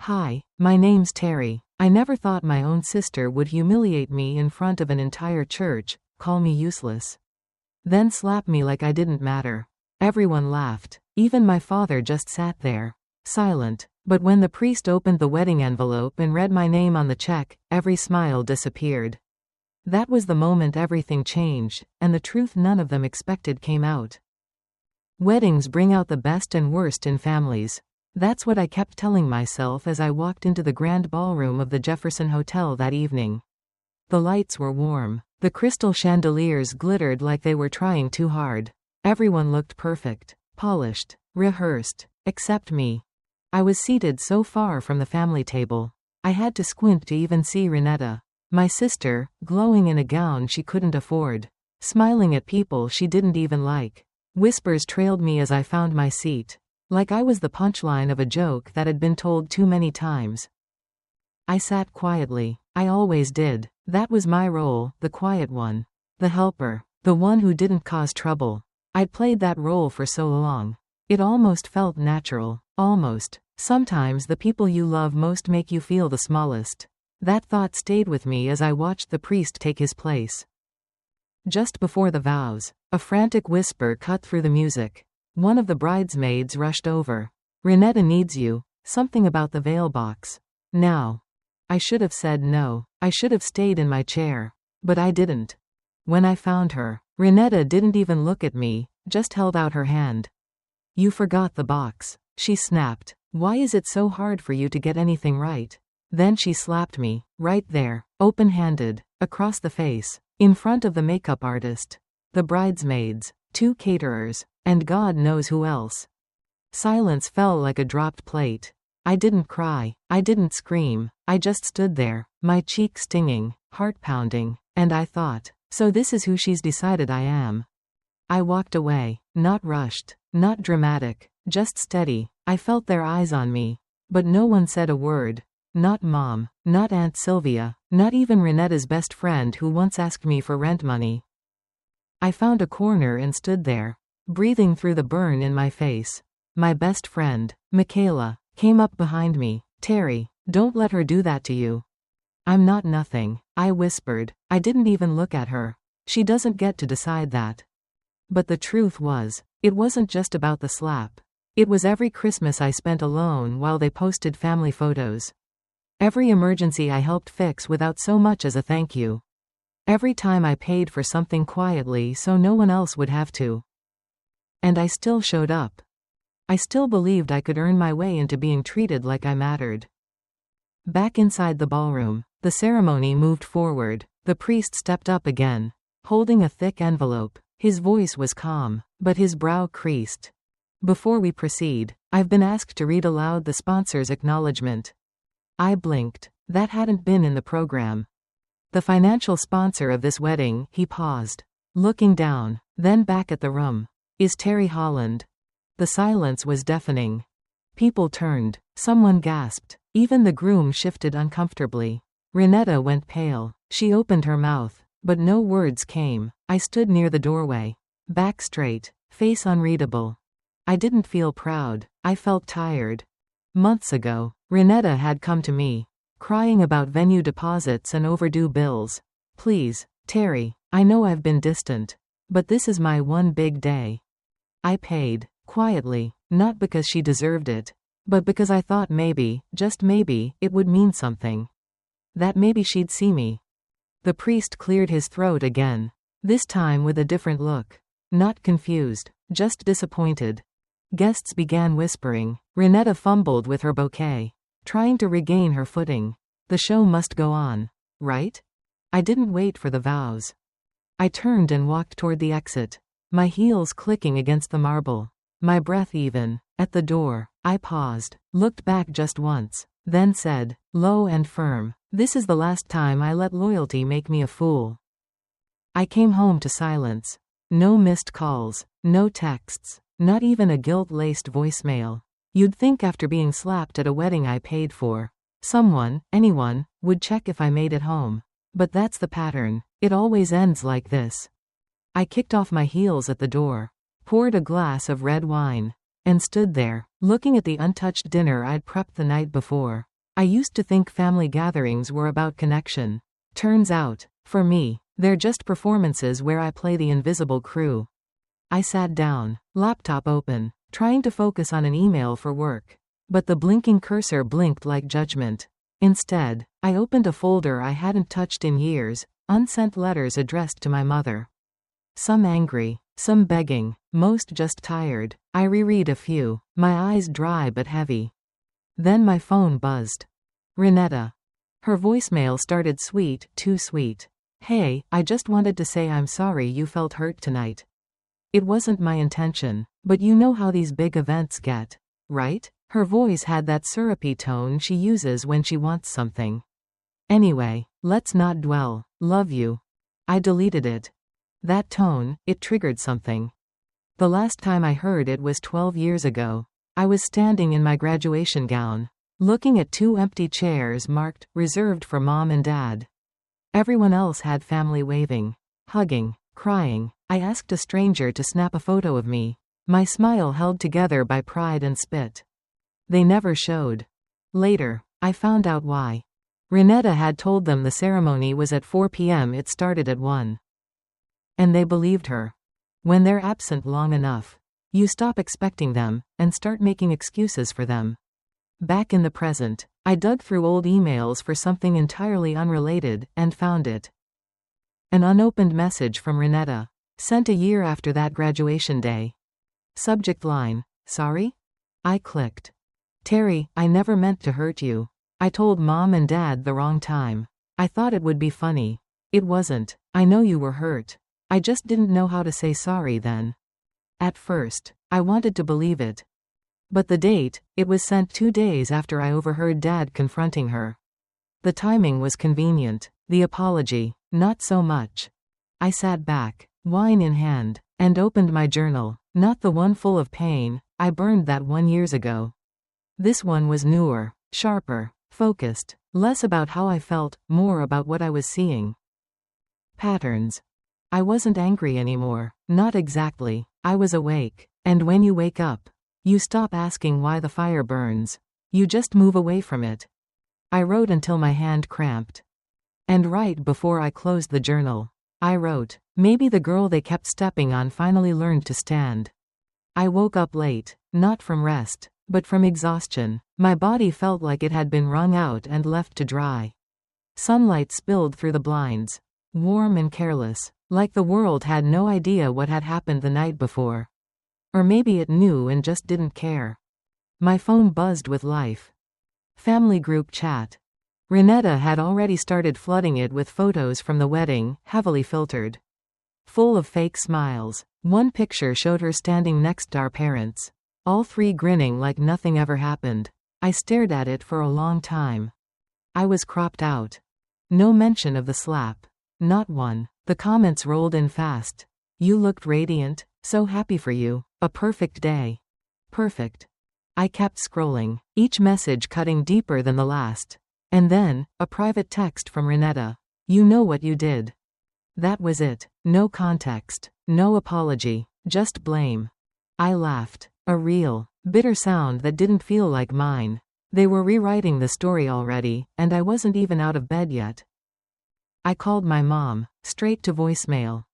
Hi, my name's Terry. I never thought my own sister would humiliate me in front of an entire church, call me useless, then slap me like I didn't matter. Everyone laughed. Even my father just sat there, silent. But when the priest opened the wedding envelope and read my name on the check, every smile disappeared. That was the moment everything changed, and the truth none of them expected came out. Weddings bring out the best and worst in families. That's what I kept telling myself as I walked into the grand ballroom of the Jefferson Hotel that evening. The lights were warm. The crystal chandeliers glittered like they were trying too hard. Everyone looked perfect, polished, rehearsed, except me. I was seated so far from the family table. I had to squint to even see Renetta, my sister, glowing in a gown she couldn't afford, smiling at people she didn't even like. Whispers trailed me as I found my seat, like I was the punchline of a joke that had been told too many times. I sat quietly. I always did. That was my role, the quiet one. The helper. The one who didn't cause trouble. I'd played that role for so long. It almost felt natural. Almost. Sometimes the people you love most make you feel the smallest. That thought stayed with me as I watched the priest take his place. Just before the vows, a frantic whisper cut through the music. One of the bridesmaids rushed over. Renetta needs you. Something about the veil box. Now. I should have said no. I should have stayed in my chair. But I didn't. When I found her, Renetta didn't even look at me, just held out her hand. You forgot the box, she snapped. Why is it so hard for you to get anything right? Then she slapped me, right there, open-handed, across the face, in front of the makeup artist, the bridesmaids, 2 caterers, and God knows who else. Silence fell like a dropped plate. I didn't cry, I didn't scream, I just stood there, my cheek stinging, heart pounding, and I thought, so this is who she's decided I am. I walked away, not rushed, not dramatic, just steady. I felt their eyes on me, but no one said a word. Not Mom, not Aunt Sylvia, not even Renetta's best friend who once asked me for rent money. I found a corner and stood there, breathing through the burn in my face. My best friend, Michaela, came up behind me. Terry, don't let her do that to you. I'm not nothing, I whispered. I didn't even look at her. She doesn't get to decide that. But the truth was, it wasn't just about the slap. It was every Christmas I spent alone while they posted family photos. Every emergency I helped fix without so much as a thank you. Every time I paid for something quietly so no one else would have to. And I still showed up. I still believed I could earn my way into being treated like I mattered. Back inside the ballroom, the ceremony moved forward. The priest stepped up again, holding a thick envelope. His voice was calm, but his brow creased. Before we proceed, I've been asked to read aloud the sponsor's acknowledgement. I blinked. That hadn't been in the program. The financial sponsor of this wedding, he paused, looking down, then back at the room, is Terry Holland. The silence was deafening. People turned. Someone gasped. Even the groom shifted uncomfortably. Renetta went pale. She opened her mouth, but no words came. I stood near the doorway, back straight, face unreadable. I didn't feel proud. I felt tired. Months ago, Renetta had come to me, crying about venue deposits and overdue bills. Please, Terry, I know I've been distant, but this is my one big day. I paid, quietly, not because she deserved it, but because I thought maybe, just maybe, it would mean something. That maybe she'd see me. The priest cleared his throat again, this time with a different look. Not confused, just disappointed. Guests began whispering. Renetta fumbled with her bouquet, trying to regain her footing. The show must go on, right? I didn't wait for the vows. I turned and walked toward the exit, my heels clicking against the marble, my breath even. At the door, I paused, looked back just once, then said, low and firm, this is the last time I let loyalty make me a fool. I came home to silence. No missed calls, no texts, not even a guilt-laced voicemail. You'd think after being slapped at a wedding I paid for, someone, anyone, would check if I made it home. But that's the pattern. It always ends like this. I kicked off my heels at the door, poured a glass of red wine, and stood there, looking at the untouched dinner I'd prepped the night before. I used to think family gatherings were about connection. Turns out, for me, they're just performances where I play the invisible crew. I sat down, laptop open, trying to focus on an email for work. But the blinking cursor blinked like judgment. Instead, I opened a folder I hadn't touched in years, unsent letters addressed to my mother. Some angry, some begging, most just tired. I reread a few, my eyes dry but heavy. Then my phone buzzed. Renetta. Her voicemail started sweet, too sweet. Hey, I just wanted to say I'm sorry you felt hurt tonight. It wasn't my intention, but you know how these big events get, right? Her voice had that syrupy tone she uses when she wants something. Anyway, let's not dwell. Love you. I deleted it. That tone, it triggered something. The last time I heard it was 12 years ago. I was standing in my graduation gown, looking at 2 empty chairs marked, reserved for mom and dad. Everyone else had family waving, hugging, crying. I asked a stranger to snap a photo of me, my smile held together by pride and spit. They never showed. Later, I found out why. Renetta had told them the ceremony was at 4 p.m. It started at 1. And they believed her. When they're absent long enough, you stop expecting them, and start making excuses for them. Back in the present, I dug through old emails for something entirely unrelated, and found it. An unopened message from Renetta, sent a year after that graduation day. Subject line, sorry? I clicked. Terry, I never meant to hurt you. I told mom and dad the wrong time. I thought it would be funny. It wasn't. I know you were hurt. I just didn't know how to say sorry then. At first, I wanted to believe it. But the date, it was sent 2 days after I overheard Dad confronting her. The timing was convenient. The apology, not so much. I sat back, wine in hand, and opened my journal, not the one full of pain. I burned that one years ago. This one was newer, sharper, focused, less about how I felt, more about what I was seeing. Patterns. I wasn't angry anymore, not exactly. I was awake, and when you wake up, you stop asking why the fire burns. You just move away from it. I wrote until my hand cramped. And right before I closed the journal, I wrote, maybe the girl they kept stepping on finally learned to stand. I woke up late, not from rest, but from exhaustion. My body felt like it had been wrung out and left to dry. Sunlight spilled through the blinds, warm and careless, like the world had no idea what had happened the night before. Or maybe it knew and just didn't care. My phone buzzed with life. Family group chat. Renetta had already started flooding it with photos from the wedding, heavily filtered. Full of fake smiles. One picture showed her standing next to our parents, all 3 grinning like nothing ever happened. I stared at it for a long time. I was cropped out. No mention of the slap. Not one. The comments rolled in fast. You looked radiant, so happy for you. A perfect day. Perfect. I kept scrolling, each message cutting deeper than the last. And then, a private text from Renetta. You know what you did. That was it. No context. No apology. Just blame. I laughed. A real, bitter sound that didn't feel like mine. They were rewriting the story already, and I wasn't even out of bed yet. I called my mom, straight to voicemail.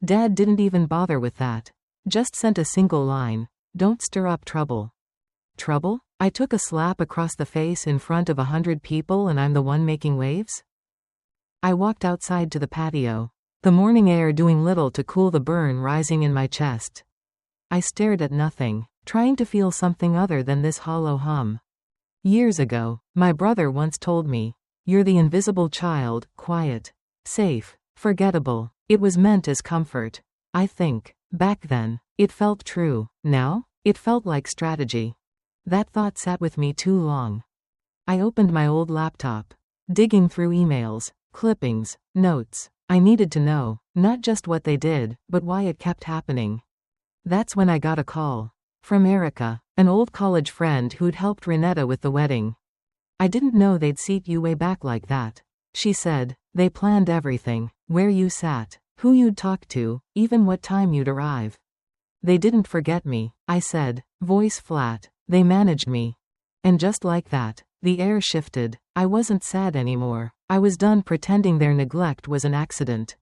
Dad didn't even bother with that. Just sent a single line. Don't stir up trouble. Trouble? I took a slap across the face in front of 100 people and I'm the one making waves? I walked outside to the patio, the morning air doing little to cool the burn rising in my chest. I stared at nothing, trying to feel something other than this hollow hum. Years ago, my brother once told me, you're the invisible child, quiet, safe, forgettable. It was meant as comfort. I think, back then, it felt true. Now, it felt like strategy. That thought sat with me too long. I opened my old laptop, digging through emails, clippings, notes. I needed to know, not just what they did, but why it kept happening. That's when I got a call. From Erica, an old college friend who'd helped Renetta with the wedding. I didn't know they'd seat you way back like that. She said, they planned everything, where you sat, who you'd talk to, even what time you'd arrive. They didn't forget me, I said, voice flat. They managed me. And just like that, The air shifted. I wasn't sad anymore. I was done pretending their neglect was an accident.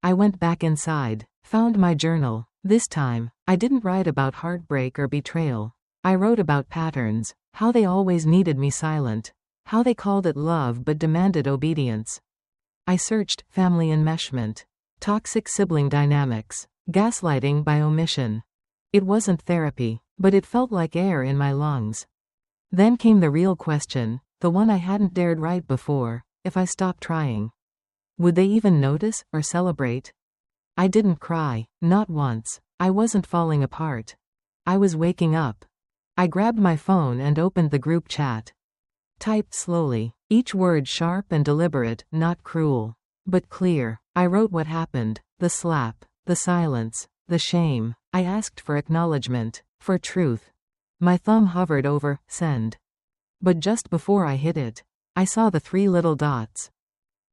I went back inside, found my journal. This time, I didn't write about heartbreak or betrayal. I wrote about patterns, how they always needed me silent, how they called it love but demanded obedience. I searched family enmeshment, toxic sibling dynamics, gaslighting by omission. It wasn't therapy, but it felt like air in my lungs. Then came the real question, the one I hadn't dared write before: if I stopped trying, would they even notice or celebrate? I didn't cry, not once. I wasn't falling apart. I was waking up. I grabbed my phone and opened the group chat. Typed slowly, each word sharp and deliberate, not cruel, but clear. I wrote what happened, the slap, the silence, the shame. I asked for acknowledgement, for truth. My thumb hovered over send. But just before I hit it, I saw the 3 little dots.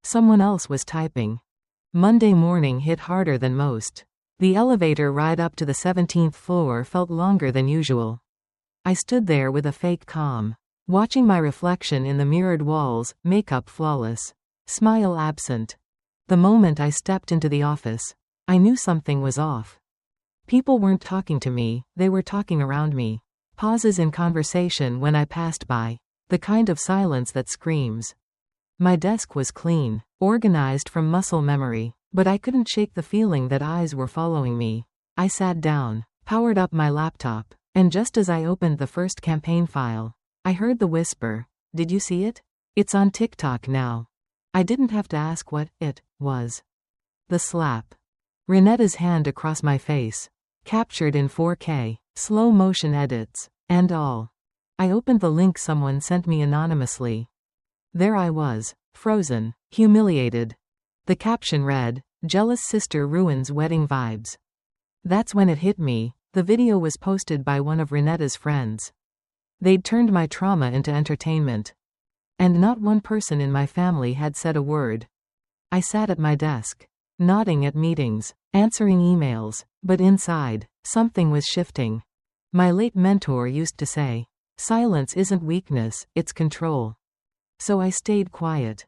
Someone else was typing. Monday morning hit harder than most. The elevator ride up to the 17th floor felt longer than usual. I stood there with a fake calm, watching my reflection in the mirrored walls, makeup flawless, smile absent. The moment I stepped into the office, I knew something was off. People weren't talking to me, they were talking around me. Pauses in conversation when I passed by. The kind of silence that screams. My desk was clean, organized from muscle memory, but I couldn't shake the feeling that eyes were following me. I sat down, powered up my laptop, and just as I opened the first campaign file, I heard the whisper, "Did you see it? It's on TikTok now." I didn't have to ask what it was. The slap. Renetta's hand across my face, captured in 4K, slow motion edits, and all. I opened the link someone sent me anonymously. There I was, frozen, humiliated. The caption read, "Jealous sister ruins wedding vibes." That's when it hit me. The video was posted by one of Renetta's friends. They'd turned my trauma into entertainment. And not one person in my family had said a word. I sat at my desk, nodding at meetings, answering emails, but inside, something was shifting. My late mentor used to say, "Silence isn't weakness, it's control." So I stayed quiet.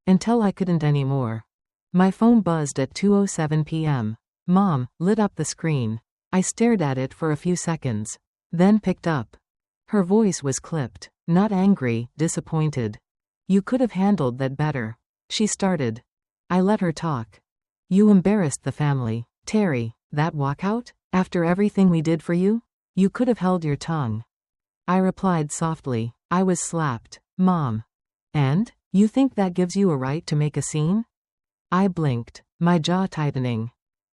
Until I couldn't anymore. My phone buzzed at 2:07 p.m. Mom lit up the screen. I stared at it for a few seconds, then picked up. Her voice was clipped, not angry, disappointed. "You could have handled that better," she started. I let her talk. "You embarrassed the family, Terry. That walkout? After everything we did for you? You could have held your tongue." I replied softly, "I was slapped, Mom. And? You think that gives you a right to make a scene?" I blinked, my jaw tightening.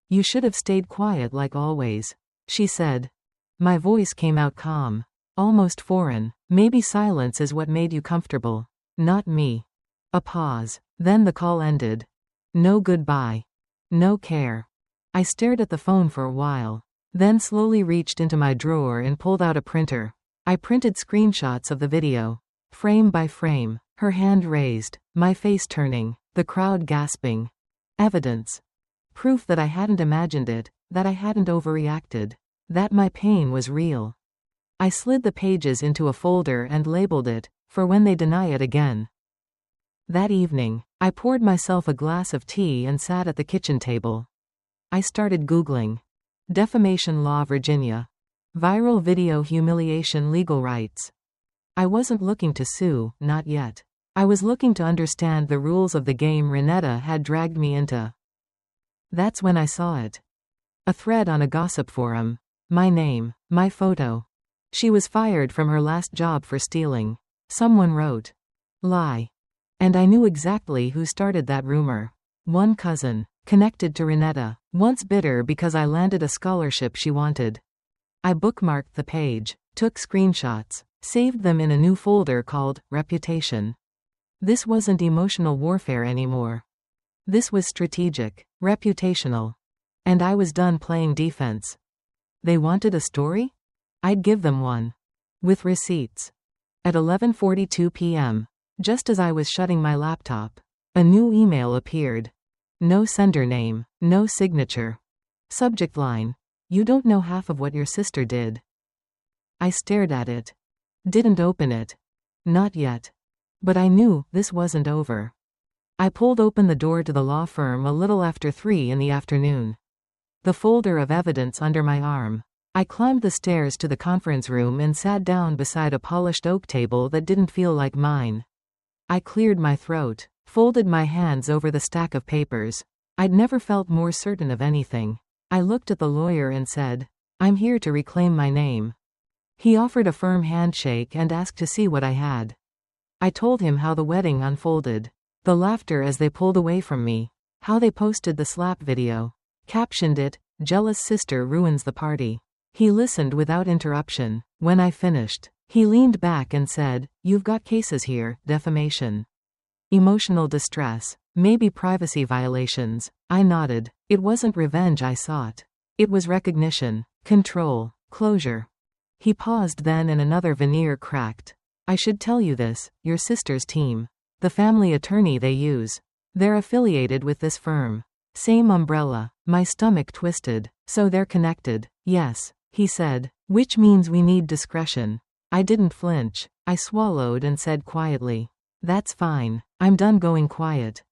"You should have stayed quiet like always," she said. My voice came out calm, almost foreign. "Maybe silence is what made you comfortable. Not me." A pause. Then the call ended. No goodbye. No care. I stared at the phone for a while, then slowly reached into my drawer and pulled out a printer. I printed screenshots of the video, frame by frame, her hand raised, my face turning, the crowd gasping. Evidence. Proof that I hadn't imagined it, that I hadn't overreacted, that my pain was real. I slid the pages into a folder and labeled it, for when they deny it again. That evening, I poured myself a glass of tea and sat at the kitchen table. I started Googling. Defamation law Virginia. Viral video humiliation legal rights. I wasn't looking to sue, not yet. I was looking to understand the rules of the game Renetta had dragged me into. That's when I saw it. A thread on a gossip forum. My name, my photo. She was fired from her last job for stealing. Someone wrote. Lie. And I knew exactly who started that rumor. One cousin, connected to Renetta, once bitter because I landed a scholarship she wanted. I bookmarked the page, took screenshots, saved them in a new folder called Reputation. This wasn't emotional warfare anymore. This was strategic, reputational. And I was done playing defense. They wanted a story? I'd give them one. With receipts. At 11:42 p.m., just as I was shutting my laptop, a new email appeared. No sender name, no signature. Subject line: "You don't know half of what your sister did." I stared at it. Didn't open it. Not yet. But I knew this wasn't over. I pulled open the door to the law firm a little after 3 in the afternoon. The folder of evidence under my arm. I climbed the stairs to the conference room and sat down beside a polished oak table that didn't feel like mine. I cleared my throat, folded my hands over the stack of papers. I'd never felt more certain of anything. I looked at the lawyer and said, "I'm here to reclaim my name." He offered a firm handshake and asked to see what I had. I told him how the wedding unfolded. The laughter as they pulled away from me. How they posted the slap video. Captioned it, "Jealous sister ruins the party." He listened without interruption. When I finished, he leaned back and said, "You've got cases here, defamation. Emotional distress. Maybe privacy violations." I nodded. It wasn't revenge I sought. It was recognition, control, closure. He paused then and another veneer cracked. "I should tell you this, your sister's team. The family attorney they use. They're affiliated with this firm. Same umbrella." My stomach twisted. "So they're connected." "Yes," he said. "Which means we need discretion." I didn't flinch. I swallowed and said quietly, "That's fine. I'm done going quiet."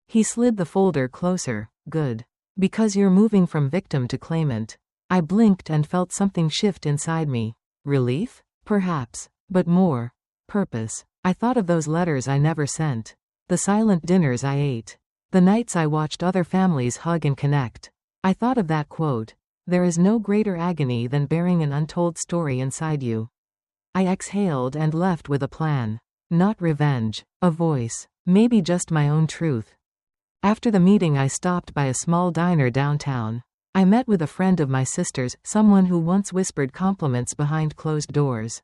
He slid the folder closer. "Good. Because you're moving from victim to claimant." I blinked and felt something shift inside me. Relief? Perhaps. But more. Purpose. I thought of those letters I never sent. The silent dinners I ate. The nights I watched other families hug and connect. I thought of that quote. "There is no greater agony than bearing an untold story inside you." I exhaled and left with a plan. Not revenge. A voice. Maybe just my own truth. After the meeting I stopped by a small diner downtown. I met with a friend of my sister's, someone who once whispered compliments behind closed doors.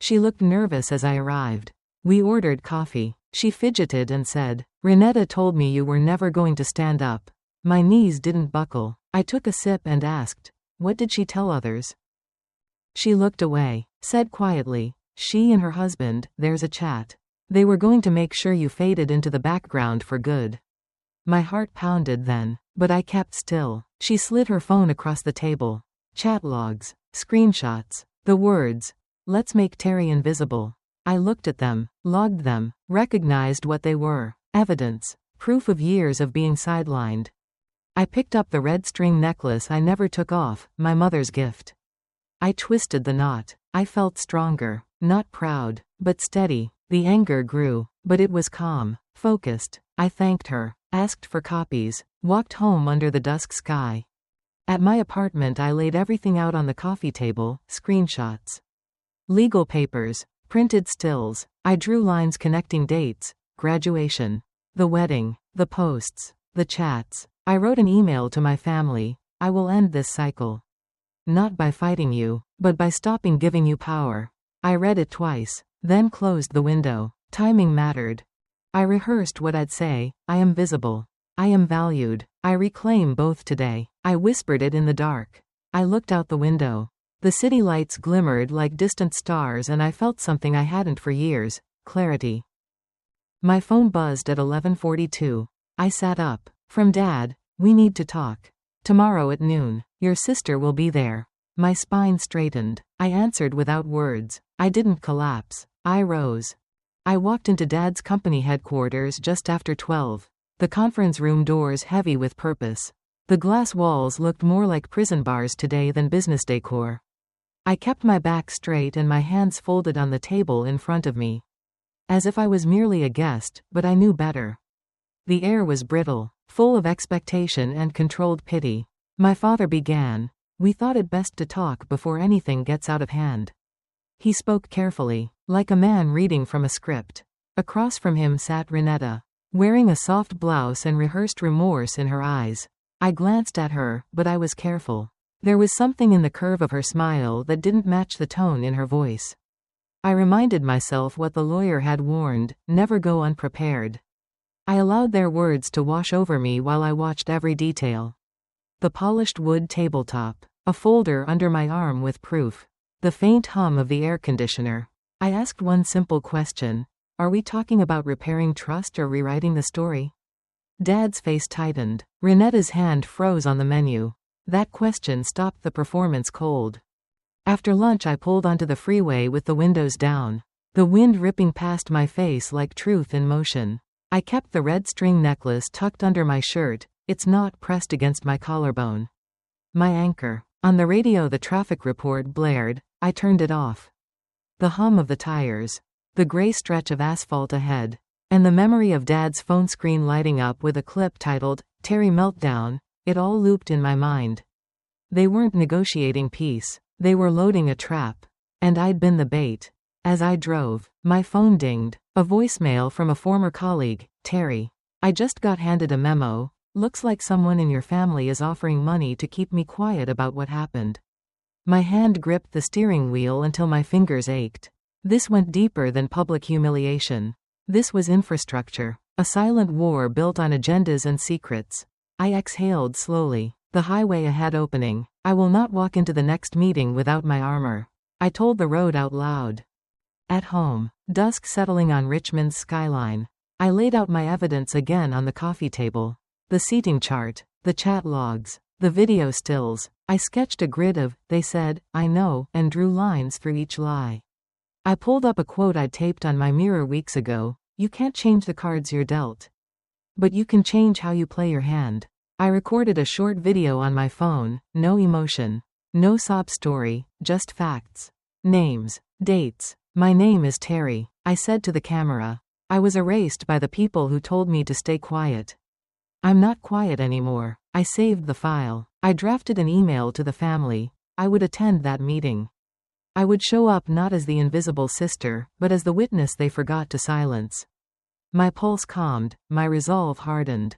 She looked nervous as I arrived. We ordered coffee. She fidgeted and said, "Renetta told me you were never going to stand up." My knees didn't buckle. I took a sip and asked, "What did she tell others?" She looked away, said quietly, "She and her husband, there's a chat. They were going to make sure you faded into the background for good." My heart pounded then, but I kept still. She slid her phone across the table. Chat logs, screenshots, the words, "Let's make Terry invisible." I looked at them, logged them, recognized what they were. Evidence. Proof of years of being sidelined. I picked up the red string necklace I never took off, my mother's gift. I twisted the knot. I felt stronger. Not proud, but steady. The anger grew, but it was calm, focused. I thanked her, asked for copies, walked home under the dusk sky. At my apartment I laid everything out on the coffee table, screenshots. Legal papers, printed stills. I drew lines connecting dates, graduation, the wedding, the posts, the chats. I wrote an email to my family. "I will end this cycle. Not by fighting you, but by stopping giving you power." I read it twice, then closed the window. Timing mattered. I rehearsed what I'd say. "I am visible. I am valued. I reclaim both today." I whispered it in the dark. I looked out the window. The city lights glimmered like distant stars and I felt something I hadn't for years, clarity. My phone buzzed at 11:42. I sat up. "From Dad. We need to talk. Tomorrow at noon. Your sister will be there." My spine straightened. I answered without words. I didn't collapse. I rose. I walked into Dad's company headquarters just after 12. The conference room doors heavy with purpose. The glass walls looked more like prison bars today than business decor. I kept my back straight and my hands folded on the table in front of me. As if I was merely a guest, but I knew better. The air was brittle, full of expectation and controlled pity. My father began. "We thought it best to talk before anything gets out of hand." He spoke carefully, like a man reading from a script. Across from him sat Renetta, wearing a soft blouse and rehearsed remorse in her eyes. I glanced at her, but I was careful. There was something in the curve of her smile that didn't match the tone in her voice. I reminded myself what the lawyer had warned, never go unprepared. I allowed their words to wash over me while I watched every detail. The polished wood tabletop, a folder under my arm with proof, the faint hum of the air conditioner. I asked one simple question. Are we talking about repairing trust or rewriting the story? Dad's face tightened. Renetta's hand froze on the menu. That question stopped the performance cold. After lunch I pulled onto the freeway with the windows down. the wind ripping past my face like truth in motion. I kept the red string necklace tucked under my shirt, its knot pressed against my collarbone. My anchor. On the radio the traffic report blared. I turned it off. The hum of the tires. The gray stretch of asphalt ahead. And the memory of Dad's phone screen lighting up with a clip titled, Terry Meltdown, it all looped in my mind. They weren't negotiating peace. They were loading a trap. And I'd been the bait. As I drove, my phone dinged. A voicemail from a former colleague. Terry. I just got handed a memo. Looks like someone in your family is offering money to keep me quiet about what happened. My hand gripped the steering wheel until my fingers ached. This went deeper than public humiliation. This was infrastructure. A silent war built on agendas and secrets. I exhaled slowly. The highway ahead opening. I will not walk into the next meeting without my armor. I told the road out loud. At home, dusk settling on Richmond's skyline. I laid out my evidence again on the coffee table. The seating chart, the chat logs, the video stills. I sketched a grid of, they said, I know, and drew lines through each lie. I pulled up a quote I'd taped on my mirror weeks ago. You can't change the cards you're dealt. But you can change how you play your hand. I recorded a short video on my phone, no emotion. No sob story, just facts. Names, dates. My name is Terry, I said to the camera. I was erased by the people who told me to stay quiet. I'm not quiet anymore. I saved the file. I drafted an email to the family. I would attend that meeting. I would show up not as the invisible sister, but as the witness they forgot to silence. My pulse calmed, my resolve hardened.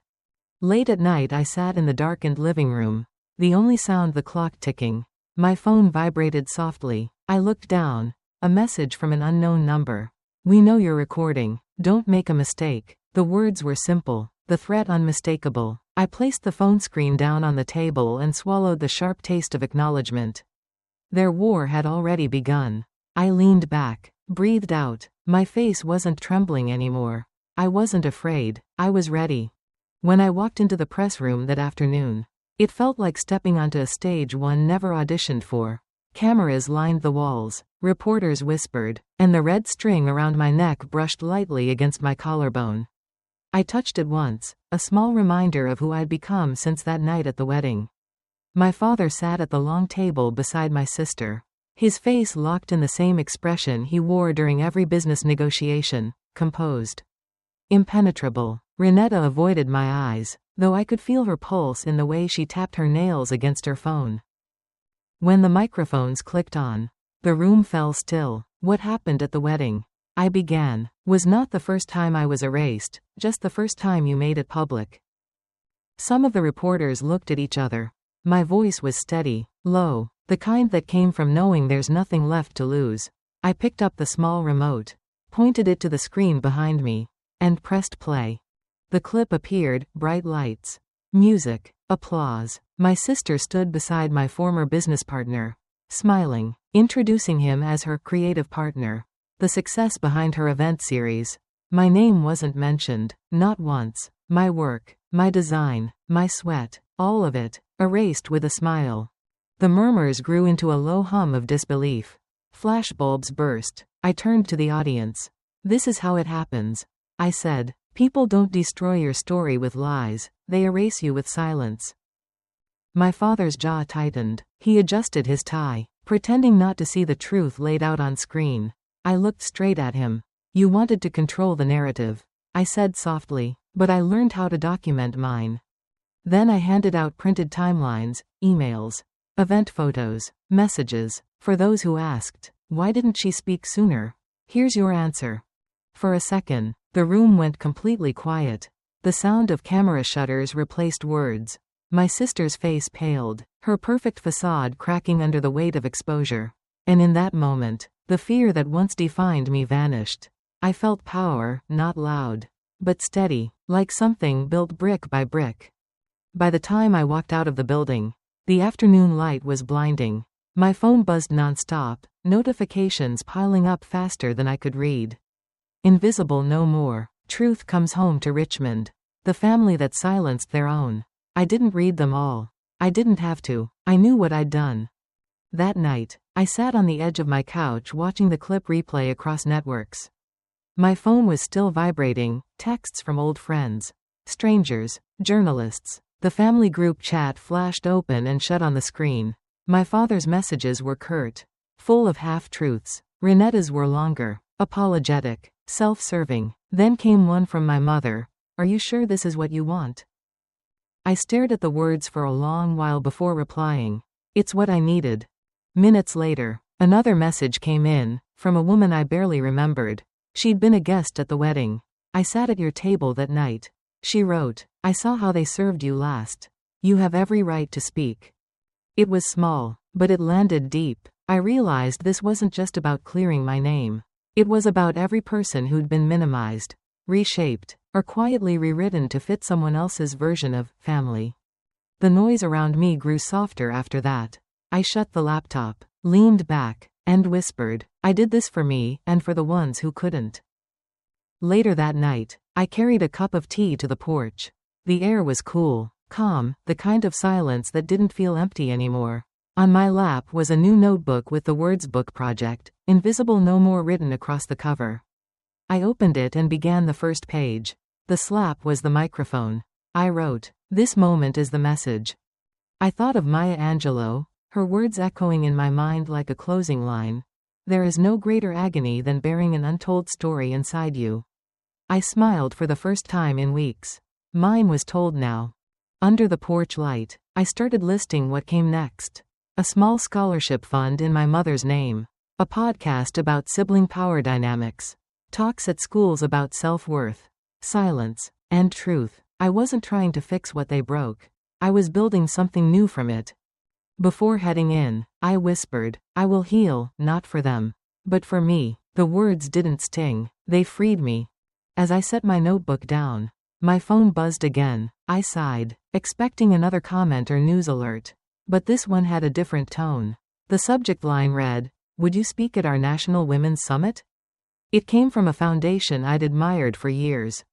Late at night I sat in the darkened living room. The only sound the clock ticking. My phone vibrated softly. I looked down. A message from an unknown number. We know you're recording. Don't make a mistake. The words were simple. The threat unmistakable. I placed the phone screen down on the table and swallowed the sharp taste of acknowledgement. Their war had already begun. I leaned back. Breathed out. My face wasn't trembling anymore. I wasn't afraid. I was ready. When I walked into the press room that afternoon, it felt like stepping onto a stage one never auditioned for. Cameras lined the walls, reporters whispered, and the red string around my neck brushed lightly against my collarbone. I touched it once, a small reminder of who I'd become since that night at the wedding. My father sat at the long table beside my sister. His face locked in the same expression he wore during every business negotiation, composed. Impenetrable. Renetta avoided my eyes, though I could feel her pulse in the way she tapped her nails against her phone. When the microphones clicked on, the room fell still. What happened at the wedding? I began. Was not the first time I was erased, just the first time you made it public. Some of the reporters looked at each other. My voice was steady, low, the kind that came from knowing there's nothing left to lose. I picked up the small remote, pointed it to the screen behind me, and pressed play. The clip appeared, bright lights, music, applause. My sister stood beside my former business partner, smiling, introducing him as her creative partner. The success behind her event series. My name wasn't mentioned, not once. My work, my design, my sweat, all of it, erased with a smile. The murmurs grew into a low hum of disbelief. Flashbulbs burst. I turned to the audience. This is how it happens, I said. People don't destroy your story with lies, they erase you with silence. My father's jaw tightened. He adjusted his tie, pretending not to see the truth laid out on screen. I looked straight at him. You wanted to control the narrative, I said softly, but I learned how to document mine. Then I handed out printed timelines, emails, event photos, messages. For those who asked, why didn't she speak sooner? Here's your answer. For a second, the room went completely quiet. The sound of camera shutters replaced words. My sister's face paled, her perfect facade cracking under the weight of exposure. And in that moment, the fear that once defined me vanished. I felt power, not loud, but steady, like something built brick by brick. By the time I walked out of the building, the afternoon light was blinding. My phone buzzed nonstop, notifications piling up faster than I could read. Invisible no more. Truth comes home to Richmond. The family that silenced their own. I didn't read them all. I didn't have to. I knew what I'd done. That night, I sat on the edge of my couch watching the clip replay across networks. My phone was still vibrating, texts from old friends, strangers, journalists. The family group chat flashed open and shut on the screen. My father's messages were curt, full of half-truths. Renetta's were longer, apologetic, self-serving. Then came one from my mother. Are you sure this is what you want? I stared at the words for a long while before replying. It's what I needed. Minutes later, another message came in, from a woman I barely remembered. She'd been a guest at the wedding. I sat at your table that night. She wrote, I saw how they served you last. You have every right to speak. It was small, but it landed deep. I realized this wasn't just about clearing my name. It was about every person who'd been minimized, reshaped, or quietly rewritten to fit someone else's version of family. The noise around me grew softer after that. I shut the laptop, leaned back, and whispered, I did this for me, and for the ones who couldn't. Later that night, I carried a cup of tea to the porch. The air was cool, calm, the kind of silence that didn't feel empty anymore. On my lap was a new notebook with the words Book Project, invisible no more written across the cover. I opened it and began the first page. The slap was the microphone. I wrote, this moment is the message. I thought of Maya Angelou, her words echoing in my mind like a closing line. There is no greater agony than bearing an untold story inside you. I smiled for the first time in weeks. Mine was told now. Under the porch light, I started listing what came next. A small scholarship fund in my mother's name. A podcast about sibling power dynamics. Talks at schools about self-worth, silence, and truth. I wasn't trying to fix what they broke. I was building something new from it. Before heading in, I whispered, I will heal, not for them, but for me. The words didn't sting. They freed me. As I set my notebook down, my phone buzzed again. I sighed, expecting another comment or news alert. But this one had a different tone. The subject line read, would you speak at our National Women's Summit? It came from a foundation I'd admired for years.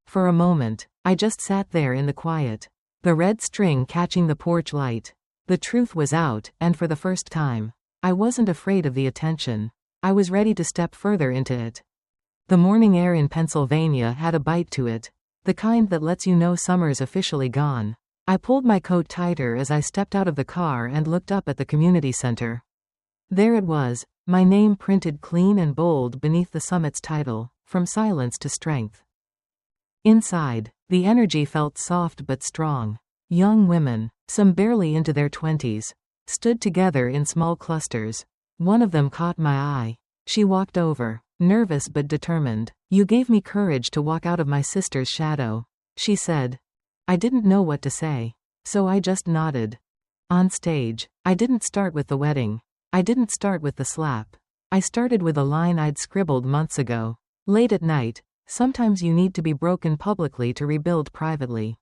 For a moment, I just sat there in the quiet. The red string catching the porch light. The truth was out, and for the first time, I wasn't afraid of the attention. I was ready to step further into it. The morning air in Pennsylvania had a bite to it. The kind that lets you know summer's officially gone. I pulled my coat tighter as I stepped out of the car and looked up at the community center. There it was, my name printed clean and bold beneath the summit's title, From Silence to Strength. Inside, the energy felt soft but strong. Young women, some barely into their 20s, stood together in small clusters. One of them caught my eye. She walked over, nervous but determined. You gave me courage to walk out of my sister's shadow, she said. I didn't know what to say, so I just nodded. On stage, I didn't start with the wedding. I didn't start with the slap. I started with a line I'd scribbled months ago. Late at night, sometimes you need to be broken publicly to rebuild privately.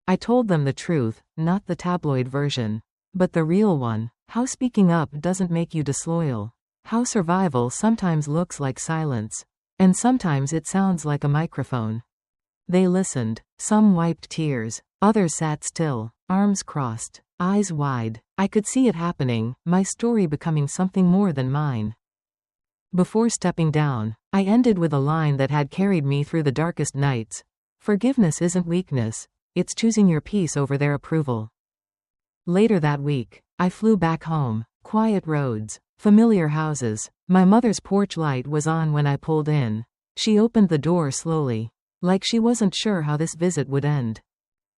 I told them the truth, not the tabloid version, but the real one. How speaking up doesn't make you disloyal. How survival sometimes looks like silence. And sometimes it sounds like a microphone. They listened. Some wiped tears. Others sat still, arms crossed, eyes wide. I could see it happening, my story becoming something more than mine. Before stepping down, I ended with a line that had carried me through the darkest nights. Forgiveness isn't weakness, it's choosing your peace over their approval. Later that week, I flew back home. Quiet roads, familiar houses. My mother's porch light was on when I pulled in. She opened the door slowly, like she wasn't sure how this visit would end.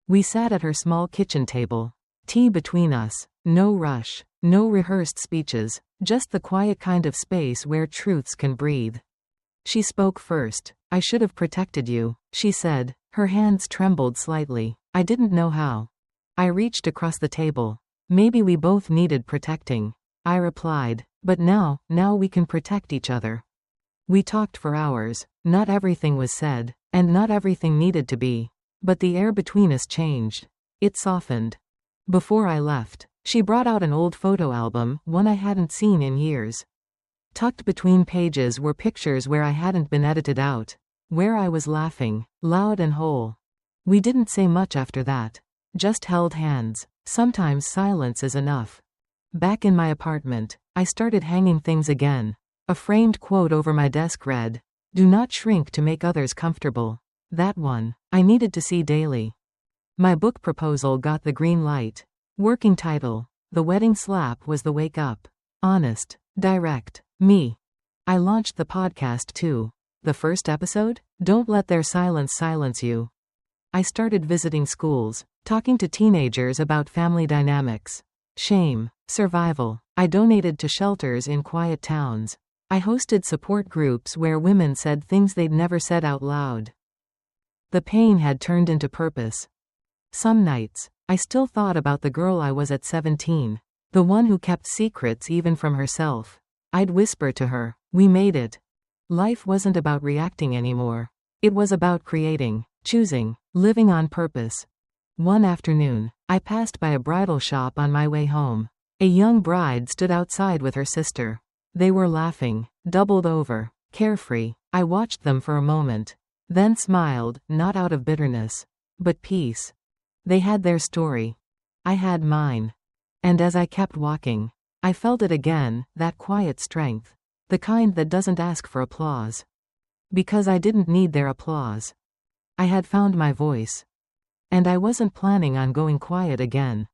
We sat at her small kitchen table. Tea between us. No rush, no rehearsed speeches, just the quiet kind of space where truths can breathe. She spoke first. I should have protected you, she said. Her hands trembled slightly. I didn't know how. I reached across the table. Maybe we both needed protecting, I replied. But now we can protect each other. We talked for hours. Not everything was said, and not everything needed to be. But the air between us changed. It softened. Before I left, she brought out an old photo album, one I hadn't seen in years. Tucked between pages were pictures where I hadn't been edited out, where I was laughing, loud and whole. We didn't say much after that. Just held hands. Sometimes silence is enough. Back in my apartment, I started hanging things again. A framed quote over my desk read, "Do not shrink to make others comfortable." That one, I needed to see daily. My book proposal got the green light. Working title: The Wedding Slap Was the Wake Up. Honest, direct, me. I launched the podcast too. The first episode? Don't let their silence silence you. I started visiting schools, talking to teenagers about family dynamics, shame, survival. I donated to shelters in quiet towns. I hosted support groups where women said things they'd never said out loud. The pain had turned into purpose. Some nights, I still thought about the girl I was at 17, the one who kept secrets even from herself. I'd whisper to her, "We made it." Life wasn't about reacting anymore. It was about creating, choosing, living on purpose. One afternoon, I passed by a bridal shop on my way home. A young bride stood outside with her sister. They were laughing, doubled over, carefree. I watched them for a moment, then smiled, not out of bitterness, but peace. They had their story. I had mine. And as I kept walking, I felt it again, that quiet strength. The kind that doesn't ask for applause. Because I didn't need their applause. I had found my voice. And I wasn't planning on going quiet again.